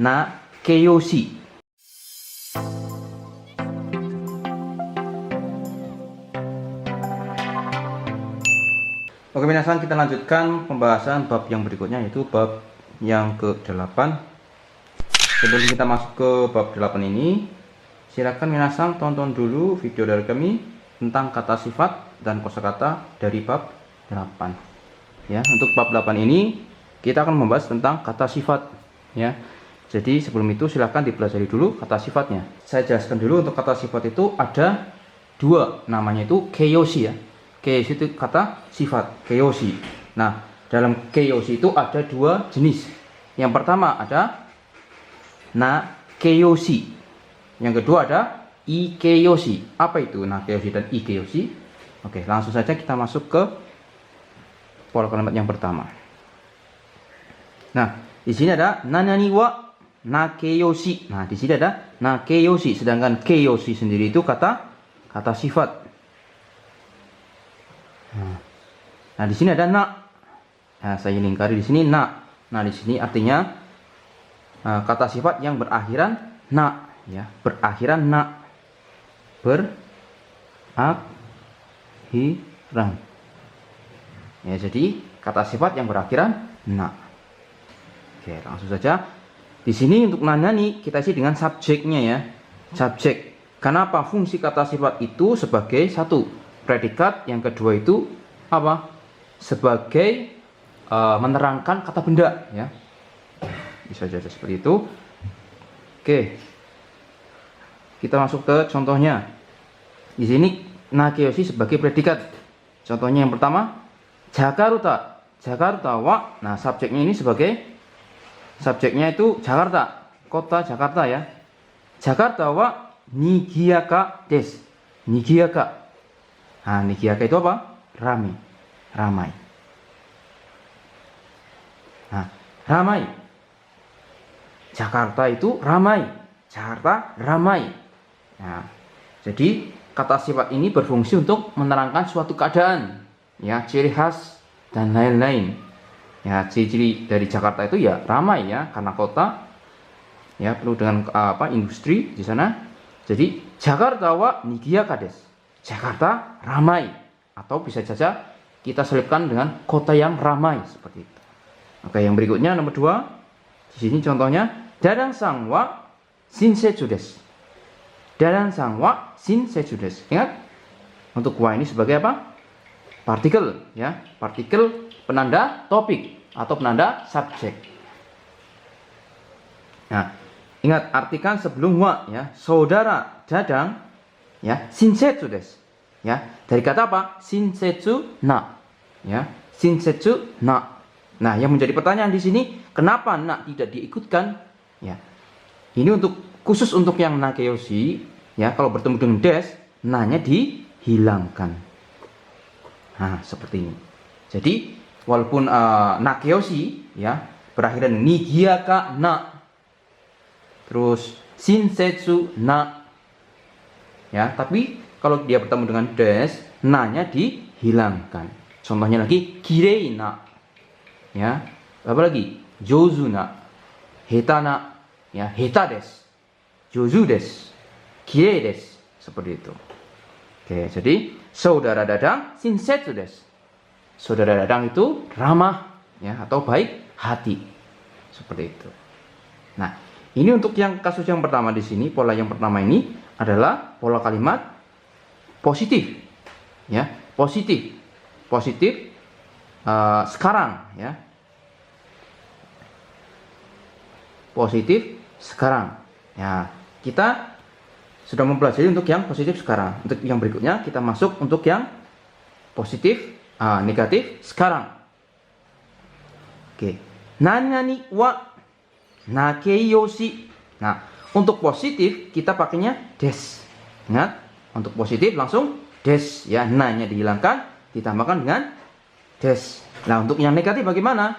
Nakeyoshi. Oke minasan, kita lanjutkan pembahasan bab yang berikutnya, yaitu bab yang ke-8. Sebelum kita masuk ke bab 8 ini, silakan minasan tonton dulu video dari kami tentang kata sifat dan kosakata dari bab 8. Ya, untuk bab 8 ini kita akan membahas tentang kata sifat. Ya, jadi sebelum itu silakan dipelajari dulu kata sifatnya. Saya jelaskan dulu, untuk kata sifat itu ada dua, namanya itu keiyoshi ya. Keiyoshi itu kata sifat, keiyoshi. Nah, dalam keiyoshi itu ada dua jenis. Yang pertama ada nakeyoshi. Yang kedua ada ikeyoshi. Apa itu nakeyoshi dan ikeyoshi? Oke, langsung saja kita masuk ke pola kalimat yang pertama. Nah, di sini ada nanani wa nakeyoshi. Nah, di sini ada nakeyoshi, sedangkan keiyoshi sendiri itu kata sifat. Nah, di sini ada na. Nah, saya lingkari di sini na. Nah, di sini artinya kata sifat yang berakhiran na, ya, berakhiran na, berakhiran. Ya, jadi kata sifat yang berakhiran na. Oke, langsung saja. Di sini untuk nanani kita isi dengan subjeknya ya, subjek. Kenapa? Fungsi kata sifat itu sebagai satu predikat, yang kedua itu apa? Sebagai menerangkan kata benda ya. Bisa jadi seperti itu. Oke. Kita masuk ke contohnya. Di sini nakeyoshi sebagai predikat. Contohnya yang pertama, Jakarta. Jakarta wa. Nah, subjeknya ini subjeknya itu Jakarta, kota Jakarta ya. Jakarta wa nigiyaka desu. Nigiyaka. Nah, nigiyaka itu apa? Ramai. Nah, ramai. Jakarta itu ramai. Jakarta ramai. Nah, jadi kata sifat ini berfungsi untuk menerangkan suatu keadaan, ya, ciri khas dan lain-lain. Ya, ciri-ciri dari Jakarta itu ya ramai ya, karena kota, ya, penuh dengan industri di sana. Jadi Jakarta wa nigiyaka desu. Jakarta ramai, atau bisa saja kita selipkan dengan kota yang ramai seperti itu. Oke, yang berikutnya nomor 2. Di sini contohnya Dadan-san wa shinsetsu desu. Dadan-san wa shinsetsu desu. Ingat, untuk wa ini sebagai apa? Partikel ya, partikel penanda topik atau penanda subjek. Nah, ingat, artikan sebelum wa ya, saudara Dadang ya, shinsetsu desu. Ya, dari kata apa? Shinsetsu na. Ya, shinsetsu na. Nah, yang menjadi pertanyaan di sini, kenapa na tidak diikutkan? Ya. Ini khusus untuk yang nakeyoshi ya, kalau bertemu dengan des, na-nya dihilangkan. Nah, seperti ini. Jadi, walaupun nakeyoshi ya, berakhiran nigiyaka na, terus shinsetsu na. Ya, tapi kalau dia bertemu dengan des, na-nya dihilangkan. Contohnya lagi, kirei na. Ya, apa lagi? Jouzu na, heta na, ya, heta desu, jouzu desu, kirei desu, seperti itu. Oke, jadi saudara Dadang shinsetsu desu. Saudara Dadang itu ramah ya, atau baik hati. Seperti itu. Nah, ini untuk yang kasus yang pertama di sini, pola yang pertama ini adalah pola kalimat positif. Ya, positif. Positif sekarang ya. Positif sekarang. Ya, kita sudah mempelajari untuk yang positif sekarang. Untuk yang berikutnya kita masuk untuk yang positif negatif sekarang. Oke. Nani wa nakeyoshi. Nah, untuk positif kita pakainya des. Ingat, untuk positif langsung des ya, na-nya dihilangkan, ditambahkan dengan des. Nah, untuk yang negatif bagaimana?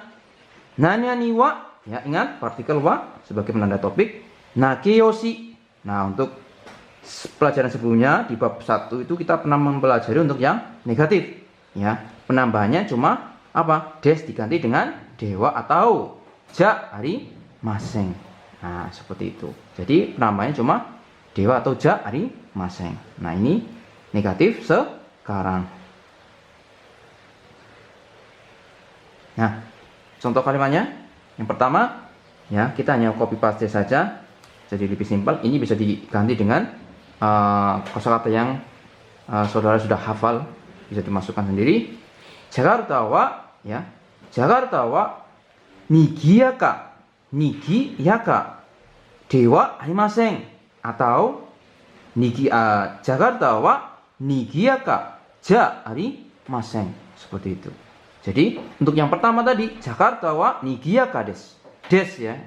Nani wa, ya, ingat partikel wa sebagai penanda topik. Nakeyoshi. Nah, untuk pelajaran sebelumnya di bab 1 itu kita pernah mempelajari untuk yang negatif ya. Penambahannya cuma apa? Des diganti dengan dewa atau ja hari masing. Nah, seperti itu. Jadi namanya cuma dewa atau ja arimaseng. Nah, ini negatif sekarang. Nah, contoh kalimatnya yang pertama ya, kita hanya copy paste saja. Jadi lebih simpel. Ini bisa diganti dengan kosakata yang saudara sudah hafal, bisa dimasukkan sendiri. Jakarta wa ya. Jakarta wa nigiyaka. Nigiyaka. Dewa arimaseng. Atau Jakarta wa nigiyaka ja arimaseng. Seperti itu. Jadi untuk yang pertama tadi Jakarta wa nigiyaka desu. Des ya.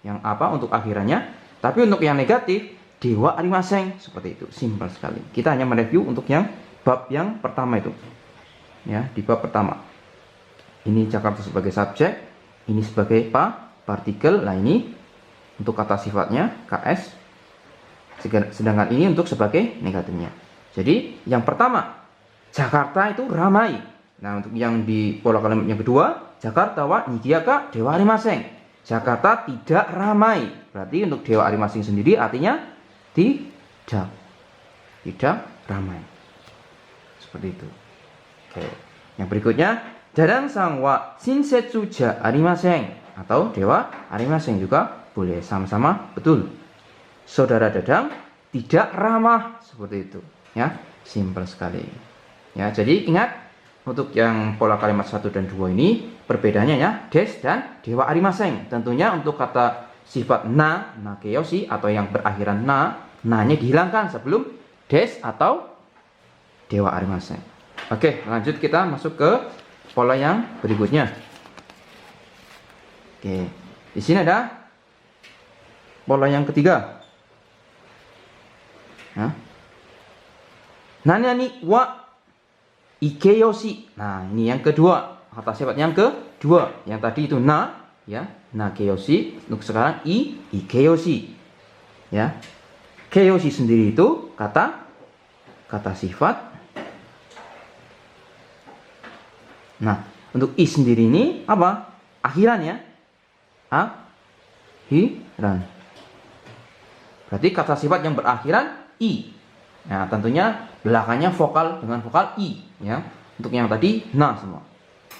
Yang apa untuk akhirannya. Tapi untuk yang negatif dewa arimaseng. Seperti itu. Simpel sekali. Kita hanya mereview untuk yang bab yang pertama itu. Ya, di bab pertama. Ini Jakarta sebagai subjek, ini sebagai partikel. Nah, ini untuk kata sifatnya KS. Sedangkan ini untuk sebagai negatifnya. Jadi, yang pertama, Jakarta itu ramai. Nah, untuk yang di pola kalimat yang kedua, Jakarta wa nigiyaka dewa arimaseng. Jakarta tidak ramai. Berarti untuk dewa arimaseng sendiri artinya tidak ramai. Seperti itu. Oke. Yang berikutnya, Dadang sang wa shinsetsu ja arimaseng, atau dewa arimaseng juga boleh, sama-sama betul. Saudara Dadang tidak ramah, seperti itu. Ya, simpel sekali. Ya, jadi ingat untuk yang pola kalimat 1 dan 2 ini perbedaannya ya, des dan dewa arimaseng. Tentunya untuk kata sifat nakeyoshi atau yang berakhiran na-nya dihilangkan sebelum des atau dewa arimaseng. Oke, lanjut kita masuk ke pola yang berikutnya. Oke, di sini ada pola yang ketiga. Nani wa ikeyoshi. Nah, ini yang kedua. Kata sifat yang kedua. Yang tadi itu na, ya, nakeyoshi. Untuk sekarang ikeyoshi. Ya. Keyoshi sendiri itu kata sifat. Nah, untuk i sendiri ini apa? Akhirannya akhiran. Berarti kata sifat yang berakhiran i. Nah, tentunya belakangnya vokal dengan vokal i, ya. Untuk yang tadi na semua.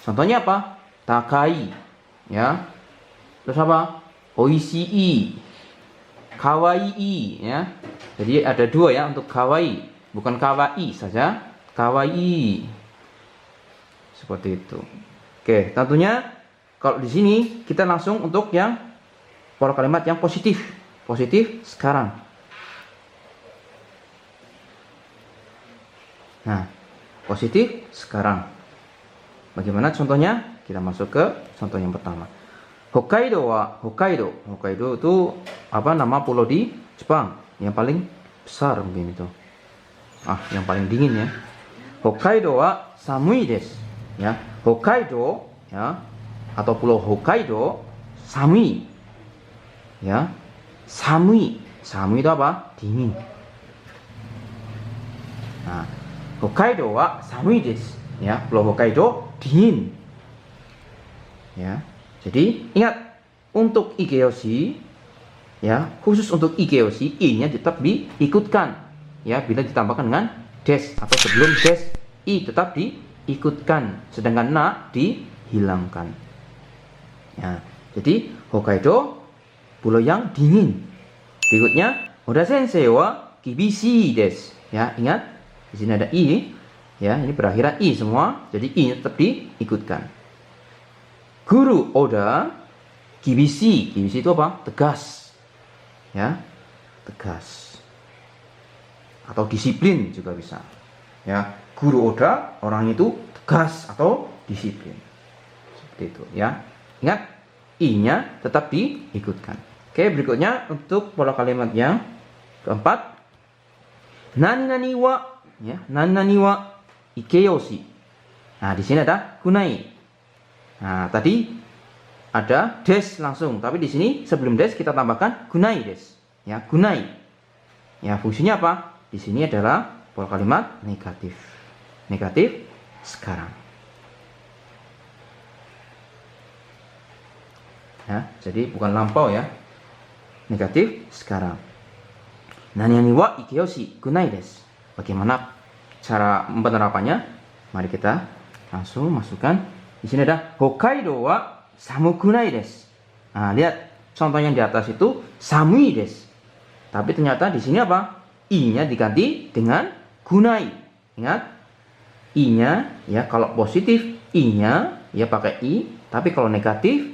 Contohnya apa? Takai, ya. Terus apa? Oishii, kawaii, ya. Jadi ada dua ya untuk kawaii, bukan kawaii saja, kawaii. Seperti itu. Oke, tentunya kalau di sini kita langsung untuk yang pola kalimat yang positif. Positif sekarang. Nah, positif sekarang. Bagaimana contohnya? Kita masuk ke contoh yang pertama. Hokkaido wa Hokkaido. Hokkaido itu apa, nama pulau di Jepang yang paling besar mungkin itu. Yang paling dingin ya. Hokkaido wa samui desu. Ya, Hokkaido ya, atau pulau Hokkaido samui. Ya. Samui. Samui itu apa? Dingin. Nah, Hokkaido wa samui desu. Ya, pulau Hokkaido dingin. Ya. Jadi ingat untuk ikeyoshi, ya, khusus untuk ikeyoshi i-nya tetap diikutkan. Ya, bila ditambahkan dengan des atau sebelum des, i tetap diikutkan, sedangkan na dihilangkan. Ya, jadi Hokkaido pulau yang dingin. Berikutnya, Oda sensei wa kibishii desu. Ya, ingat di sini ada i, ya, ini berakhiran i semua, jadi i tetap diikutkan. Guru Oda kibishii. Kibishii itu apa? Tegas. Ya, tegas. Atau disiplin juga bisa. Ya, guru Oda orang itu tegas atau disiplin. Seperti itu ya. Ingat, i-nya tetap diikutkan. Oke, berikutnya untuk pola kalimat yang keempat. Nani wa, ya, nani wa ikeyoshi. Nah, di sini ada kunai. Nah, tadi ada des langsung, tapi di sini sebelum des kita tambahkan kunai des. Ya, kunai. Ya, fungsinya apa? Di sini adalah pola kalimat negatif. Negatif sekarang. Ya, jadi bukan lampau ya. negatif sekarang. Nani wa ikeyoshi gunai desu. Bagaimana cara penerapannya? Mari kita langsung masukkan. Di sini ada Hokkaido wa samukunai desu. Nah, lihat contoh yang di atas itu samui desu. Tapi ternyata di sini apa? I-nya diganti dengan gunai. Ingat, I-nya ya kalau positif I-nya ya pakai I, tapi kalau negatif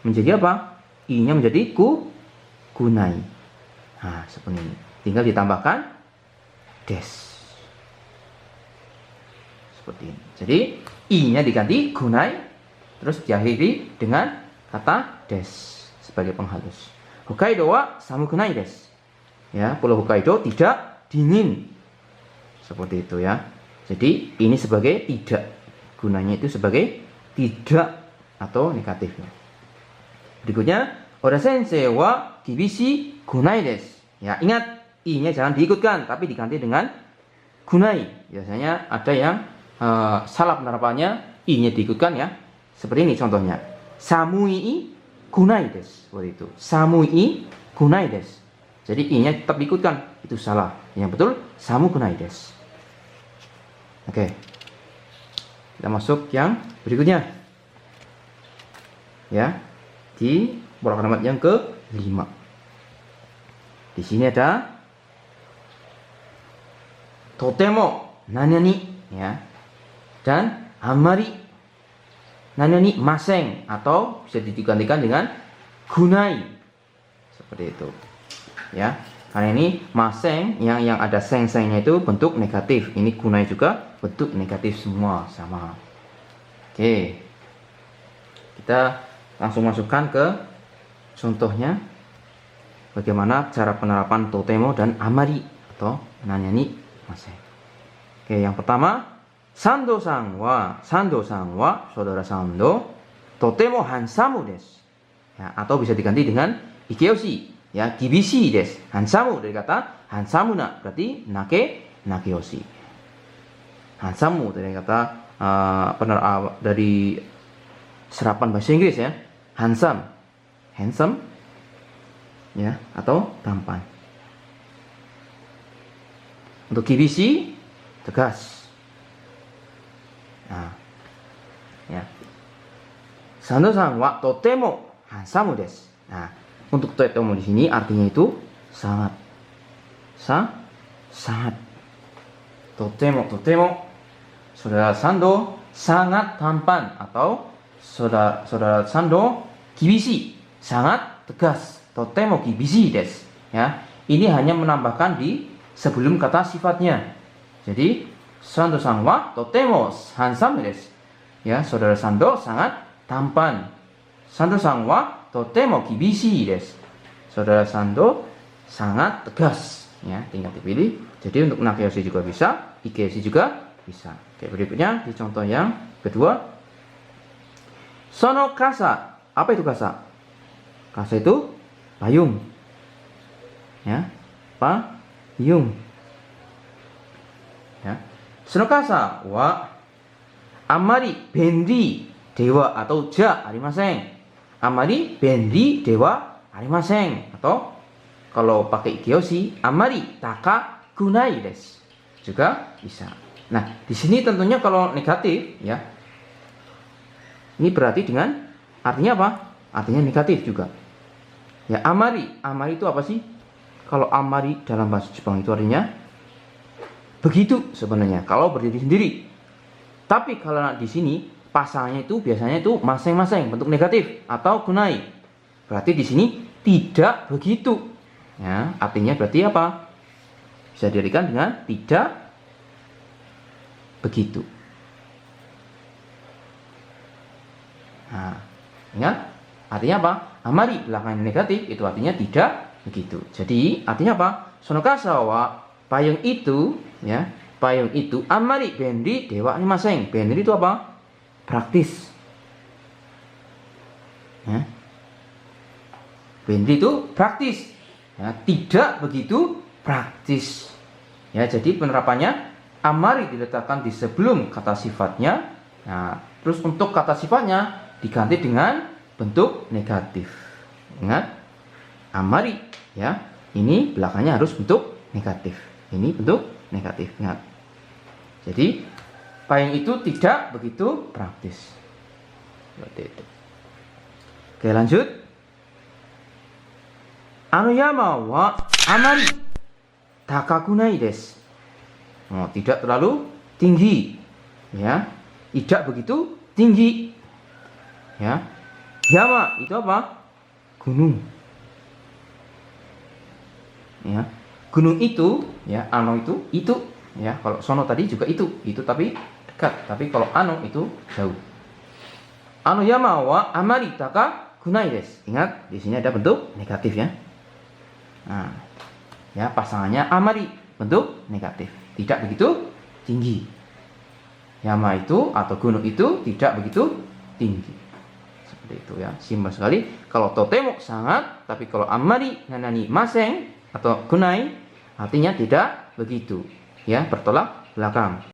menjadi apa? I-nya menjadi gunai. Nah, seperti ini. Tinggal ditambahkan des. Seperti ini. Jadi I-nya diganti gunai, terus diakhiri dengan kata des sebagai penghalus. Hokkaido wa samukunai desu. Ya, Pulau Hokkaido tidak dingin. Seperti itu ya. Jadi ini sebagai tidak. Gunanya itu sebagai tidak atau negatifnya. Berikutnya, Oda sensei wa kibishi gunai desu. Ya, ingat I-nya jangan diikutkan tapi diganti dengan gunai. Biasanya ada yang salah penerapannya, I-nya diikutkan ya. Seperti ini contohnya. Samui gunai desu. Seperti itu. Samui gunai desu. Jadi I-nya tetap diikutkan. Itu salah. Yang betul samu gunai desu. Oke. Kita masuk yang berikutnya. Ya. Di pola kalimat yang ke-5. Di sini ada totemo nanyani ya. Dan amari nanyani maseng atau bisa digantikan dengan gunai. Seperti itu. Ya. Karena ini maseng yang ada seng-sengnya itu bentuk negatif. Ini gunai juga bentuk negatif semua sama. Oke. Kita langsung masukkan ke contohnya. Bagaimana cara penerapan totemo dan amari atau nanyani maseng. Oke, yang pertama, Sando-san wa saudara Sando totemo hansamu desu. Ya, atau bisa diganti dengan ikeyoshi. Ya, kibishi desu. Hansamu dari kata hansamuna berarti nakeyoshi. Hansamu dari kata dari serapan bahasa Inggris ya. Handsome ya, atau tampan. Untuk kibishi tegas. Nah, ya. Sando-san wa totemo hansamu desu. Nah, untuk totemo di sini artinya itu sangat. Sangat. Totemo. Saudara Sando sangat tampan atau saudara Sando kibishi sangat tegas. Totemo kibishi desu. Ya, ini hanya menambahkan di sebelum kata sifatnya. Jadi Sando-san wa totemo handsome desu. Ya, saudara Sando sangat tampan. Sando-san wa totemo kibishi desu. Saudara Sando sangat tegas. Ya, tinggal dipilih. Jadi untuk nakeyoshi juga bisa, ikeyoshi juga bisa. Oke, berikutnya di contoh yang kedua. Sono kasa. Apa itu kasa? Kasa itu payung. Ya, payung. Ya. Sono kasa wa amari benri dewa atau ja arimasen. Amari benri dewa arimasen atau kalau pakai ikeyoshi amari taka gunai desu. Juga bisa. Nah, di sini tentunya kalau negatif ya. Ini berarti dengan artinya apa? Artinya negatif juga. Ya, amari itu apa sih? Kalau amari dalam bahasa Jepang itu artinya begitu sebenarnya kalau berdiri sendiri. Tapi kalau di sini pasangannya itu biasanya itu masing-masing bentuk negatif atau gunai. Berarti di sini tidak begitu. Ya, artinya berarti apa? Bisa diartikan dengan tidak begitu. Nah, ingat artinya apa? Amari belakang negatif itu artinya tidak begitu. Jadi artinya apa? Sonokasa wa payung itu ya, payung itu amari benri dewa arimasen. Benri itu apa? Praktis. Ya. Benri itu praktis. Ya, tidak begitu praktis. Ya, jadi penerapannya amari diletakkan di sebelum kata sifatnya. Nah, terus untuk kata sifatnya diganti dengan bentuk negatif. Ingat, amari, ya. Ini belakangnya harus bentuk negatif. Ini bentuk negatif. Ingat. Jadi payung itu tidak begitu praktis. Seperti itu. Oke, lanjut. Anoyama wa amari takakunai desu. Oh, tidak terlalu tinggi, ya. Tidak begitu tinggi, ya. Yama itu apa? Gunung, ya. Gunung itu, ya. Ano itu, ya. Kalau sono tadi juga itu tapi dekat. Tapi kalau ano itu jauh. Ano yama wa amari takakunai desu. Ingat, di sini ada bentuk negatif, ya. Nah, ya, pasangannya amari, bentuk negatif, tidak begitu tinggi. Yama itu atau gunung itu tidak begitu tinggi. Seperti itu, ya. Simpel sekali. Kalau totemo sangat, tapi kalau amari nanani maseng atau kunai artinya tidak begitu, ya, bertolak belakang.